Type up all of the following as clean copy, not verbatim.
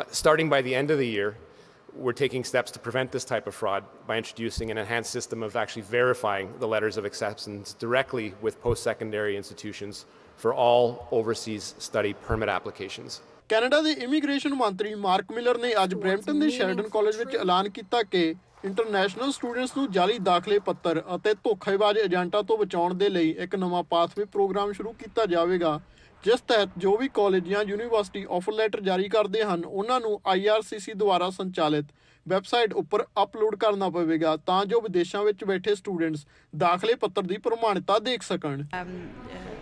Starting by the end of the year, we're taking steps to prevent this type of fraud by introducing an enhanced system of actually verifying the letters of acceptance directly with post-secondary institutions for all overseas study permit applications. Canada ਦੇ immigration ਮੰਤਰੀ mark Miller ਨੇ ਅੱਜ Brampton ਦੇ Sheridan college ਵਿੱਚ ਐਲਾਨ ਕੀਤਾ ਕਿ international students ਨੂੰ ਜਾਲੀ ਦਾਖਲੇ ਪੱਤਰ ਅਤੇ ਧੋਖੇਬਾਜ਼ ਏਜੰਟਾਂ ਤੋਂ ਬਚਾਉਣ ਦੇ ਲਈ ਇੱਕ ਨਵਾਂ ਪਾਥਵੇ ਪ੍ਰੋਗਰਾਮ ਸ਼ੁਰੂ ਕੀਤਾ ਜਾਵੇਗਾ, ਜਿਸ ਤਹਿਤ ਜੋ ਵੀ ਕਾਲਜ ਜਾਂ ਯੂਨੀਵਰਸਿਟੀ ਆਫਰ ਲੈਟਰ ਜਾਰੀ ਕਰਦੇ ਹਨ ਉਹਨਾਂ ਨੂੰ IRCC ਦੁਆਰਾ ਸੰਚਾਲਿਤ ਵੈਬਸਾਈਟ ਉੱਪਰ ਅਪਲੋਡ ਕਰਨਾ ਪਵੇਗਾ ਤਾਂ ਜੋ ਵਿਦੇਸ਼ਾਂ ਵਿੱਚ ਬੈਠੇ ਸਟੂਡੈਂਟਸ ਦਾਖਲੇ ਪੱਤਰ ਦੀ ਪ੍ਰਮਾਣਿਤਾ ਦੇਖ ਸਕਣ।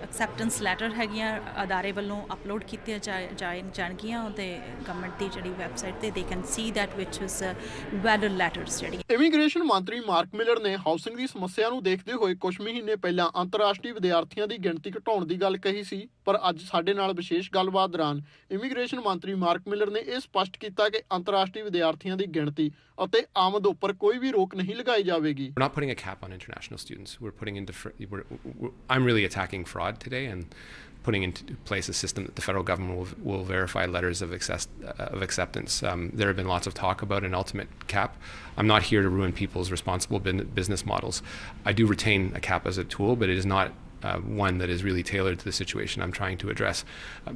ਐਕਸੈਪਟੈਂਸ ਲੈਟਰ ਹੈਗੀਆਂ ਅਦਾਰੇ ਵੱਲੋਂ ਅਪਲੋਡ ਕੀਤੀਆਂ ਜਾਣਗੀਆਂ ਅਤੇ ਗਵਰਨਮੈਂਟ ਦੀ ਜਿਹੜੀ ਵੈਬਸਾਈਟ ਤੇ they can see that which is valid letters ਜਿਹੜੀ। ਇਮੀਗ੍ਰੇਸ਼ਨ ਮੰਤਰੀ ਮਾਰਕ ਮਿਲਰ ਨੇ ਹਾਊਸਿੰਗ ਦੀ ਸਮੱਸਿਆ ਨੂੰ ਦੇਖਦੇ ਹੋਏ ਕੁਝ ਮਹੀਨੇ ਪਹਿਲਾਂ ਅੰਤਰਰਾਸ਼ਟਰੀ ਵਿਦਿਆਰਥੀਆਂ ਦੀ ਗਿਣਤੀ ਘਟਾਉਣ ਦੀ ਗੱਲ ਕਹੀ ਸੀ, ਪਰ ਅੱਜ ਸਾਡੇ ਨਾਲ ਵਿਸ਼ੇਸ਼ ਗੱਲਬਾਤ ਦੌਰਾਨ ਇਮੀਗ੍ਰੇਸ਼ਨ ਮੰਤਰੀ ਮਾਰਕ ਮਿਲਰ ਨੇ ਇਹ ਸਪਸ਼ਟ ਕੀਤਾ ਕਿ ਅੰਤਰਰਾਸ਼ਟਰੀ ਵਿਦਿਆਰਥੀਆਂ ਦੀ ਗਿਣਤੀ ਅਤੇ ਆਮਦ ਉੱਪਰ ਕੋਈ ਵੀ ਰੋਕ ਨਹੀਂ ਲਗਾਈ ਜਾਵੇਗੀ। We're not putting a cap on international students. I'm really attacking fraud today and putting into place a system that the federal government will verify letters of acceptance. There have been lots of talk about an ultimate cap. I'm not here to ruin people's responsible business models. I do retain a cap as a tool, but it is not one that is really tailored to the situation I'm trying to address.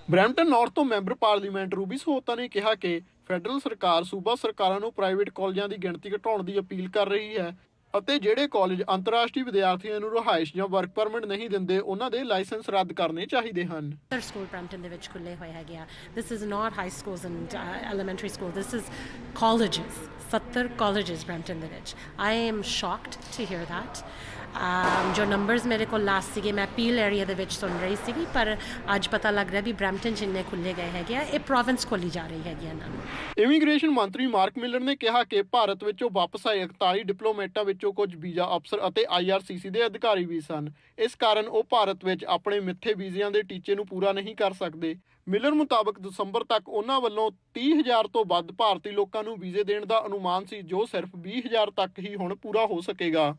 Brampton north ਤੋਂ member parliament Ruby Sahota ਨੇ ਕਿਹਾ ਕਿ federal ਸਰਕਾਰ ਸੂਬਾ ਸਰਕਾਰਾਂ ਨੂੰ private ਕਾਲਜਾਂ ਦੀ ਗਿਣਤੀ ਘਟਾਉਣ ਦੀ ਅਪੀਲ ਕਰ ਰਹੀ ਹੈ ਅਤੇ ਜਿਹੜੇ ਕਾਲਜ ਅੰਤਰਰਾਸ਼ਟਰੀ ਵਿਦਿਆਰਥੀਆਂ ਨੂੰ ਰਿਹਾਇਸ਼ ਜਾਂ ਵਰਕ ਪਰਮਿਟ ਨਹੀਂ ਦਿੰਦੇ ਉਹਨਾਂ ਦੇ ਲਾਇਸੈਂਸ ਰੱਦ ਕਰਨੇ ਚਾਹੀਦੇ ਹਨ। ਸਕੂਲ ਬਰੈਂਪਟਨ ਦੇ ਵਿੱਚ ਖੁੱਲੇ ਹੋਏ ਹੈਗੇ ਆ। This is not high schools and elementary school, this is colleges, 70 colleges Brampton ਦੇ ਵਿੱਚ। I am shocked to hear that. ਜੋ ਨੰਬਰਸ ਮੇਰੇ ਕੋਲ ਲਾਸਟ ਸੀਗੇ ਮੈਂ ਪੀਲ ਏਰੀਆ ਦੇ ਵਿੱਚ ਸੁਣ ਰਹੀ ਸੀਗੀ, ਪਰ ਅੱਜ ਪਤਾ ਲੱਗ ਰਿਹਾ ਵੀ ਬਰੈਂਪਟਨ ਜਿੰਨੇ ਖੁੱਲੇ ਗਏ ਹੈਗੇ ਆ ਇਹ ਪ੍ਰੋਵਿੰਸ ਖੋਲੀ ਜਾ ਰਹੀ ਹੈਗੀ ਇਹਨਾਂ ਨੂੰ। ਇਮੀਗ੍ਰੇਸ਼ਨ ਮੰਤਰੀ ਮਾਰਕ ਮਿਲਰ ਨੇ ਕਿਹਾ ਕਿ ਭਾਰਤ ਵਿੱਚੋਂ ਵਾਪਸ ਆਏ 41 ਡਿਪਲੋਮੇਟਾਂ ਵਿੱਚੋਂ ਕੁਝ ਵੀਜ਼ਾ ਅਫਸਰ ਅਤੇ IRCC ਦੇ ਅਧਿਕਾਰੀ ਵੀ ਸਨ, ਇਸ ਕਾਰਨ ਉਹ ਭਾਰਤ ਵਿੱਚ ਆਪਣੇ ਮਿੱਥੇ ਵੀਜ਼ਿਆਂ ਦੇ ਟੀਚੇ ਨੂੰ ਪੂਰਾ ਨਹੀਂ ਕਰ ਸਕਦੇ। ਮਿਲਰ ਮੁਤਾਬਕ ਦਸੰਬਰ ਤੱਕ ਉਹਨਾਂ ਵੱਲੋਂ 30,000 ਤੋਂ ਵੱਧ ਭਾਰਤੀ ਲੋਕਾਂ ਨੂੰ ਵੀਜ਼ੇ ਦੇਣ ਦਾ ਅਨੁਮਾਨ ਸੀ, ਜੋ ਸਿਰਫ 20,000 ਤੱਕ ਹੀ ਹੁਣ ਪੂਰਾ ਹੋ ਸਕੇਗਾ।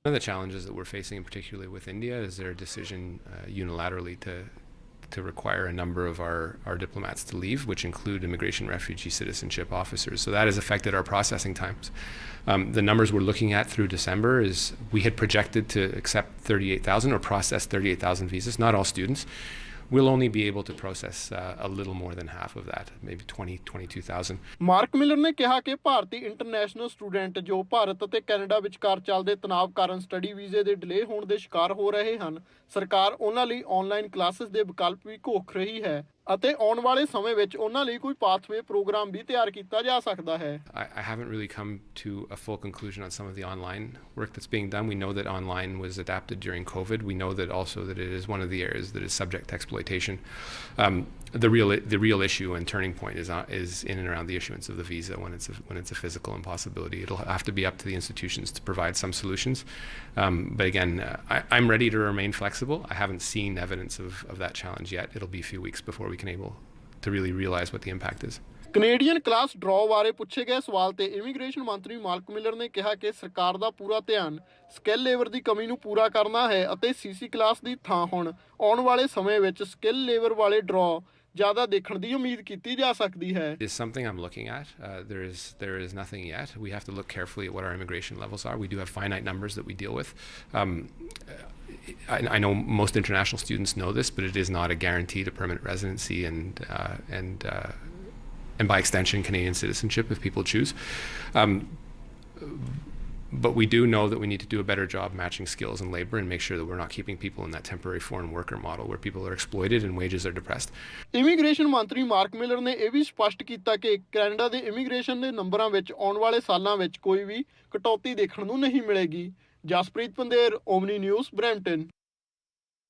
One of the challenges that we're facing, particularly with India, is their decision unilaterally to require a number of our diplomats to leave, which include immigration, refugee, citizenship officers. So that has affected our processing times. The numbers we're looking at through December is we had projected to accept 38,000 or process 38,000 visas, not all students. We'll only be able to process a little more than half of that, maybe 22,000. Mark Miller ਨੇ ਕਿਹਾ ਕਿ ਭਾਰਤੀ international student ਜੋ ਭਾਰਤ ਅਤੇ Canada ਵਿਚਕਾਰ ਚੱਲਦੇ ਤਣਾਅ ਕਾਰਨ study ਵੀਜ਼ੇ ਦੇ ਡਿਲੇ ਹੋਣ ਦੇ ਸ਼ਿਕਾਰ ਹੋ ਰਹੇ ਹਨ, ਸਰਕਾਰ ਉਹਨਾਂ ਲਈ ਆਨਲਾਈਨ ਕਲਾਸਿਸ ਦੇ ਵਿਕਲਪ ਵੀ ਘੋਖ ਰਹੀ ਹੈ ਅਤੇ ਆਉਣ ਵਾਲੇ ਸਮੇਂ ਵਿੱਚ ਉਹਨਾਂ ਲਈ ਕੋਈ ਪਾਥਵੇ ਪ੍ਰੋਗਰਾਮ ਵੀ ਤਿਆਰ ਕੀਤਾ ਜਾ ਸਕਦਾ ਹੈ। I haven't really come to a full conclusion on some of the online work that's being done. We know that online was adapted during COVID. We know that also that it is one of the areas that is subject to exploitation. The real issue and turning point is in and around the issuance of the visa when it's a physical impossibility. It'll have to be up to the institutions to provide some solutions. But again, I'm ready to remain flexible. I haven't seen evidence of that challenge yet. It'll be a few weeks before we can able to really realize what the impact is. Canadian class draw ਬਾਰੇ ਪੁੱਛੇ ਗਏ ਸਵਾਲ ਤੇ immigration ਮੰਤਰੀ mark Miller ਨੇ ਕਿਹਾ ਕਿ ਸਰਕਾਰ ਦਾ ਪੂਰਾ ਧਿਆਨ ਸਕਿੱਲ ਲੇਬਰ ਦੀ ਕਮੀ ਨੂੰ ਪੂਰਾ ਕਰਨਾ ਹੈ ਅਤੇ CC ਕਲਾਸ ਦੀ ਥਾਂ ਹੁਣ ਆਉਣ ਵਾਲੇ ਸਮੇਂ ਵਿੱਚ ਸਕਿੱਲ ਲੇਬਰ ਵਾਲੇ ਡਰਾਅ ਜ਼ਿਆਦਾ ਦੇਖਣ ਦੀ ਉਮੀਦ ਕੀਤੀ ਜਾ ਸਕਦੀ ਹੈ। It's something I'm looking at. There is nothing yet. We have to look carefully at what our immigration levels are. We do have finite numbers that we deal with. I know most international students know this, but it is not a guarantee to permanent residency and by extension Canadian citizenship if people choose. But we do know that we need to do a better job matching skills and labor and make sure that we're not keeping people in that temporary foreign worker model where people are exploited and wages are depressed. Immigration ਮੰਤਰੀ mark Miller ਨੇ ਇਹ ਵੀ ਸਪਸ਼ਟ ਕੀਤਾ ਕਿ Canada ਦੇ immigration ਦੇ ਨੰਬਰਾਂ ਵਿੱਚ ਆਉਣ ਵਾਲੇ ਸਾਲਾਂ ਵਿੱਚ ਕੋਈ ਵੀ ਕਟੌਤੀ ਦੇਖਣ ਨੂੰ ਨਹੀਂ ਮਿਲੇਗੀ। Jaspreet Pander, Omni news, Brampton.